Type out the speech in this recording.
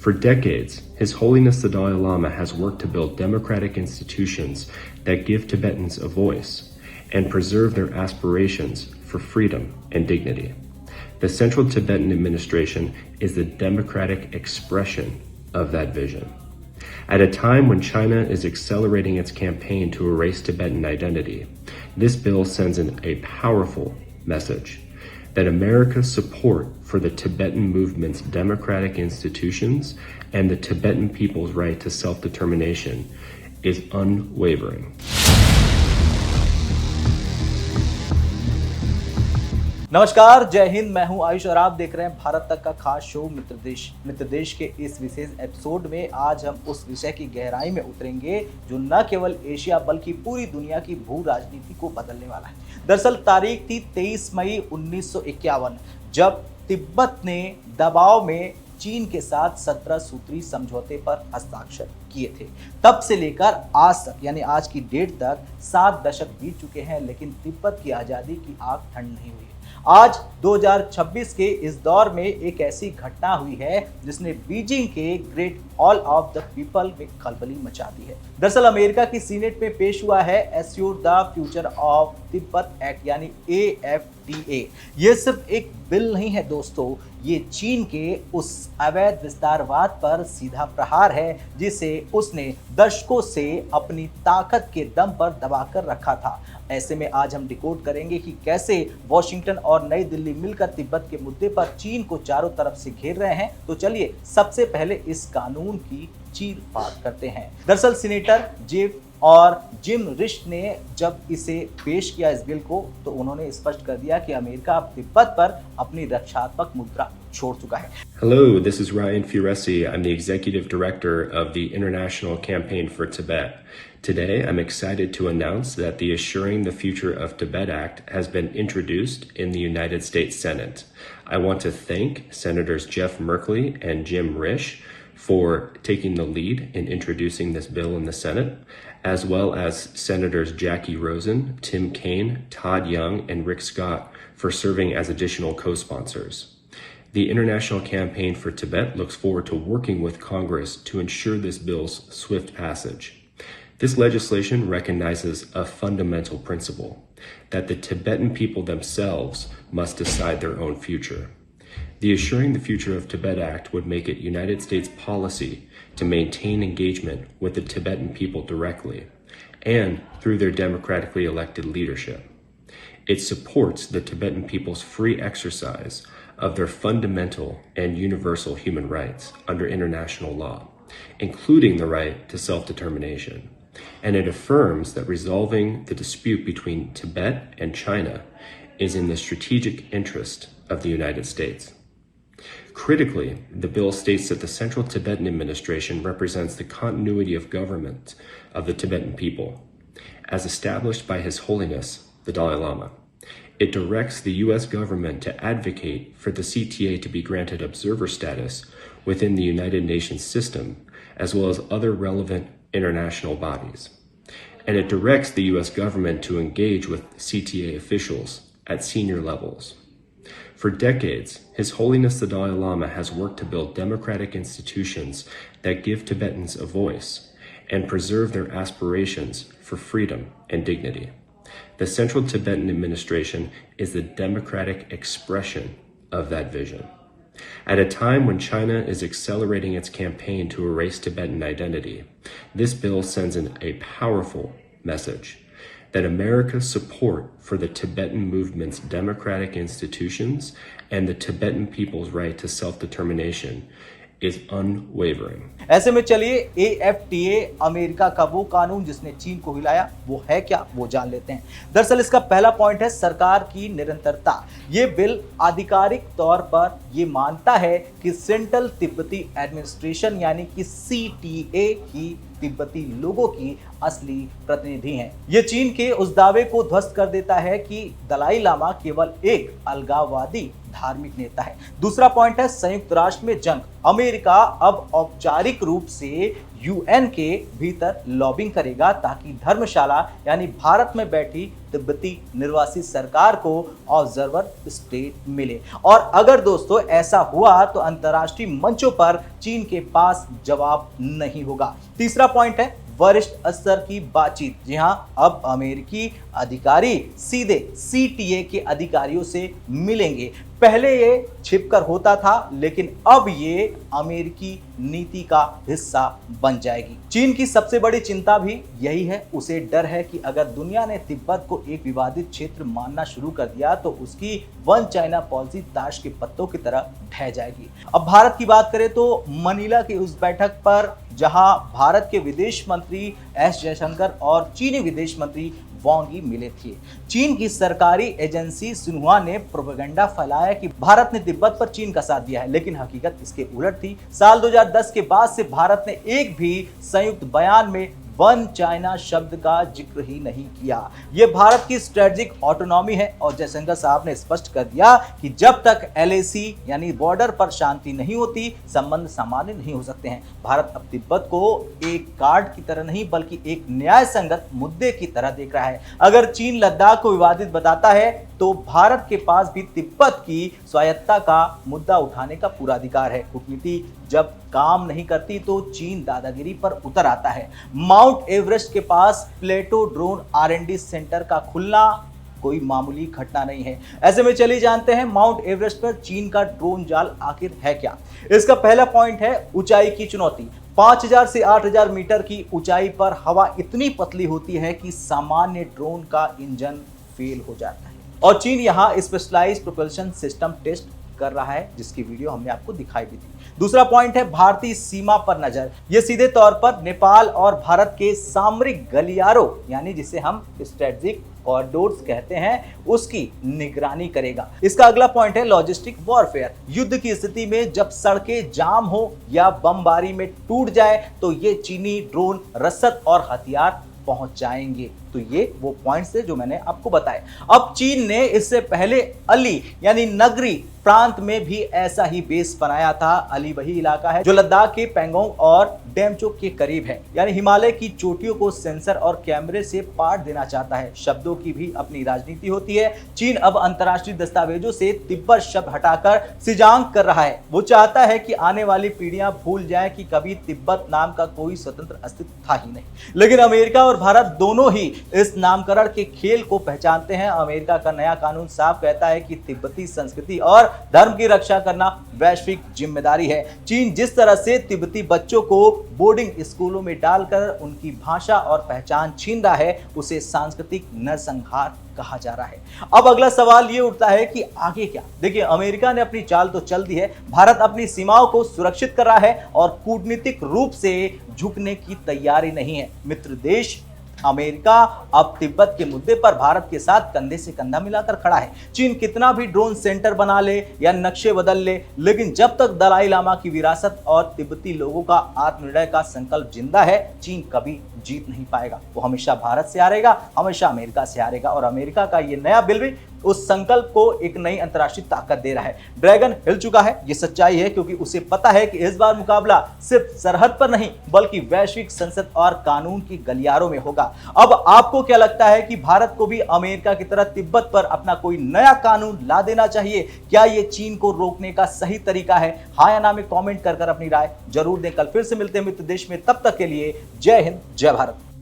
For decades, His Holiness the Dalai Lama has worked to build democratic institutions that give Tibetans a voice and preserve their aspirations for freedom and dignity. The Central Tibetan Administration is the democratic expression of that vision. At a time when China is accelerating its campaign to erase Tibetan identity, this bill sends a powerful message that America's support for the Tibetan movement's democratic institutions and the Tibetan people's right to self-determination is unwavering. नमस्कार, जय हिंद। मैं हूं आयुष और आप देख रहे हैं भारत तक का खास शो मित्र देश के इस विशेष एपिसोड में आज हम उस विषय की गहराई में उतरेंगे जो न केवल एशिया बल्कि पूरी दुनिया की भू राजनीति को बदलने वाला है। दरअसल तारीख थी 23 मई 1951 जब तिब्बत ने दबाव में चीन के साथ 17 सूत्री समझौते पर हस्ताक्षर किए थे। तब से लेकर आज तक यानी आज की डेट तक 7 दशक बीत चुके हैं, लेकिन तिब्बत की आज़ादी की आग ठंड नहीं हुई। आज 2026 के इस दौर में एक ऐसी घटना हुई है जिसने बीजिंग के great hall of the people में खलबली मचा दी है। दरअसल अमेरिका की सीनेट में पेश हुआ है assure the future of Tibet act यानी AFTA। ये सिर्फ एक बिल नहीं है दोस्तों, ये चीन के उस अवैध विस्तारवाद पर सीधा प्रहार है जिसे उसने दशकों से अपनी ताकत के दम पर दबाकर रखा था। ऐसे में आज हम डिकोड करेंगे कि कैसे वॉशिंगटन और नई दिल्ली मिलकर तिब्बत के मुद्दे पर चीन को चारों तरफ से घेर रहे हैं। तो चलिए सबसे पहले इस कानून की चीर-फाड़ करते हैं। दरअसल सीनेटर जेफ और जिम रिश ने जब इसे पेश किया इस बिल को, तो उन्होंने स्पष्ट कर दिया कि अमेरिका अब तिब्बत पर अपनी रक्षात्मक मुद्रा छोड़ चुका है। Hello, this is Ryan Furesi. I'm the Executive Director of the International Campaign for Tibet. Today, I'm excited to announce that the Assuring the Future of Tibet Act has been introduced in the United States Senate. I want to thank Senators Jeff Merkley and Jim Risch for taking the lead in introducing this bill in the Senate, as well as Senators Jackie Rosen, Tim Kaine, Todd Young, and Rick Scott for serving as additional co-sponsors. The International Campaign for Tibet looks forward to working with Congress to ensure this bill's swift passage. This legislation recognizes a fundamental principle that the Tibetan people themselves must decide their own future. The Assuring the Future of Tibet Act would make it United States policy to maintain engagement with the Tibetan people directly and through their democratically elected leadership. It supports the Tibetan people's free exercise of their fundamental and universal human rights under international law, including the right to self-determination. And it affirms that resolving the dispute between Tibet and China is in the strategic interest of the United States. Critically, the bill states that the Central Tibetan Administration represents the continuity of government of the Tibetan people, as established by His Holiness the Dalai Lama. It directs the U.S. government to advocate for the CTA to be granted observer status within the United Nations system, as well as other relevant international bodies. And it directs the U.S. government to engage with CTA officials at senior levels. For decades, His Holiness the Dalai Lama has worked to build democratic institutions that give Tibetans a voice and preserve their aspirations for freedom and dignity. The Central Tibetan Administration is the democratic expression of that vision. At a time when China is accelerating its campaign to erase Tibetan identity, this bill sends a powerful message that America's support for the Tibetan movement's democratic institutions and the Tibetan people's right to self-determination is unwavering. ऐसे में चलिए AFTA America का वो कानून जिसने चीन को हिलाया वो है क्या, वो जान लेते हैं। दरअसल इसका पहला पॉइंट है सरकार की निरंतरता। ये बिल आधिकारिक तौर पर ये मानता है कि सेंट्रल तिब्बती एडमिनिस्ट्रेशन यानी कि CTA ही तिब्बती लोगों की असली प्रतिनिधि हैं। ये चीन के उस दावे को ध्वस्त कर देता है कि दलाई लामा केवल एक अलगाववादी धार्मिक नेता है। दूसरा पॉइंट है संयुक्त राष्ट्र में जंग। अमेरिका अब औपचारिक रूप से यूएन के भीतर लॉबिंग करेगा ताकि धर्मशाला यानी भारत में बैठी तिब्बती निर्वासित सरकार को ऑब्जर्वर स्टेट मिले। और अगर दोस्तों ऐसा हुआ तो अंतर्राष्ट्रीय मंचों पर चीन के पास जवाब नहीं होगा। तीसरा पॉइंट है वरिष्ठ स्तर की बातचीत। जी हां, अब अमेरिकी अधिकारी सीधे सीटीए के अधिकारियों से मिलेंगे। पहले ये छिपकर होता था, लेकिन अब ये अमेरिकी नीति का हिस्सा बन जाएगी। चीन की सबसे बड़ी चिंता भी यही है। उसे डर है कि अगर दुनिया ने तिब्बत को एक विवादित क्षेत्र मानना शुरू कर दिया तो उसकी वन चाइना पॉलिसी ताश के पत्तों की तरह ढह जाएगी। अब भारत की बात करें तो मनीला की उस बैठक पर जहां भारत के विदेश मंत्री एस जयशंकर और चीनी विदेश मंत्री वांग यी मिले थे, चीन की सरकारी एजेंसी सिन्हुआ ने प्रोपेगेंडा फैलाया कि भारत ने तिब्बत पर चीन का साथ दिया है, लेकिन हकीकत इसके उलट थी। साल 2010 के बाद से भारत ने एक भी संयुक्त बयान में वन चाइना शब्द का जिक्र ही नहीं किया। यह भारत की स्ट्रेटेजिक ऑटोनॉमी है और जयशंकर साहब ने स्पष्ट कर दिया कि जब तक एलएसी यानी बॉर्डर पर शांति नहीं होती, संबंध सामान्य नहीं हो सकते हैं। भारत अब तिब्बत को एक कार्ड की तरह नहीं बल्कि एक न्याय संगत मुद्दे की तरह देख रहा है। अगर चीन लद्दाख को विवादित बताता है तो भारत के पास भी तिब्बत की स्वायत्तता का मुद्दा उठाने का पूरा अधिकार है। कूटनीति जब काम नहीं करती तो चीन दादागिरी पर उतर आता है। माउंट एवरेस्ट के पास प्लेटो ड्रोन R&D सेंटर का खुलना कोई मामूली घटना नहीं है। ऐसे में चलिए जानते हैं माउंट एवरेस्ट पर चीन का ड्रोन जाल आखिर है क्या। इसका पहला पॉइंट है ऊंचाई की चुनौती। 5000 से 8000 मीटर की ऊंचाई पर हवा इतनी पतली होती है कि सामान्य ड्रोन का इंजन फेल हो जाता है और चीन यहां स्पेशलाइज्ड प्रोपल्शन सिस्टम टेस्ट कर रहा है, जिसकी वीडियो हमने आपको दिखाई भी थी। दूसरा पॉइंट है भारतीय सीमा पर नजर। यह सीधे तौर पर नेपाल और भारत के सामरिक गलियारों यानी जिसे हम स्ट्रेटेजिक कॉरिडोर्स कहते हैं, उसकी निगरानी करेगा। इसका अगला पॉइंट है लॉजिस्टिक वॉरफेयर। युद्ध की स्थिति में जब सड़कें जाम हो या बमबारी में टूट जाए तो ये चीनी ड्रोन रसद और हथियार पहुंच जाएंगे। तो ये वो पॉइंट्स थे जो मैंने आपको बताए। अब चीन ने इससे पहले अली यानी नगरी प्रांत में भी ऐसा ही बेस बनाया था। अली वही इलाका है जो लद्दाख के पैंगोंग और डेमचोक के करीब है, यानी हिमालय की चोटियों को सेंसर और कैमरे से पाट देना चाहता है। शब्दों की भी अपनी राजनीति होती है। चीन अब अंतर्राष्ट्रीय दस्तावेजों से तिब्बत शब्द हटाकर सिजांग कर रहा है। वो चाहता है कि आने वाली पीढ़ियां भूल जाएं कि कभी तिब्बत नाम का कोई स्वतंत्र अस्तित्व था ही नहीं। लेकिन अमेरिका और भारत दोनों ही इस नामकरण के खेल को पहचानते हैं। अमेरिका का नया कानून साफ कहता है कि तिब्बती संस्कृति और धर्म की रक्षा करना वैश्विक जिम्मेदारी है। चीन जिस तरह से तिब्बती बच्चों को बोर्डिंग स्कूलों में डालकर उनकी भाषा और पहचान छीन रहा है, उसे सांस्कृतिक नरसंहार कहा जा रहा है। अब अगला सवाल ये उठता है कि आगे क्या। देखिए, अमेरिका ने अपनी चाल तो चल दी है, भारत अपनी सीमाओं को सुरक्षित कर रहा है और कूटनीतिक रूप से झुकने की तैयारी नहीं है। मित्र देश अमेरिका अब तिब्बत के मुद्दे पर भारत के साथ कंधे से कंधा मिलाकर खड़ा है। चीन कितना भी ड्रोन सेंटर बना ले या नक्शे बदल ले, लेकिन जब तक दलाई लामा की विरासत और तिब्बती लोगों का आत्मनिर्णय का संकल्प जिंदा है, चीन कभी जीत नहीं पाएगा। वो हमेशा भारत से हारेगा, हमेशा अमेरिका से हारेगा। और अमेरिका का ये नया बिल भी उस संकल्प को एक नई अंतर्राष्ट्रीय ताकत दे रहा है। ड्रैगन हिल चुका है, ये सच्चाई है, क्योंकि उसे पता है कि इस बार मुकाबला सिर्फ सरहद पर नहीं बल्कि वैश्विक संसद और कानून की गलियारों में होगा। अब आपको क्या लगता है कि भारत को भी अमेरिका की तरह तिब्बत पर अपना कोई नया कानून ला देना चाहिए? क्या ये चीन को रोकने का सही तरीका है? हाँ या ना में कमेंट कर अपनी राय जरूर दें। कल फिर से मिलते हैं मित्र देश में, तब तक के लिए जय हिंद, जय भारत।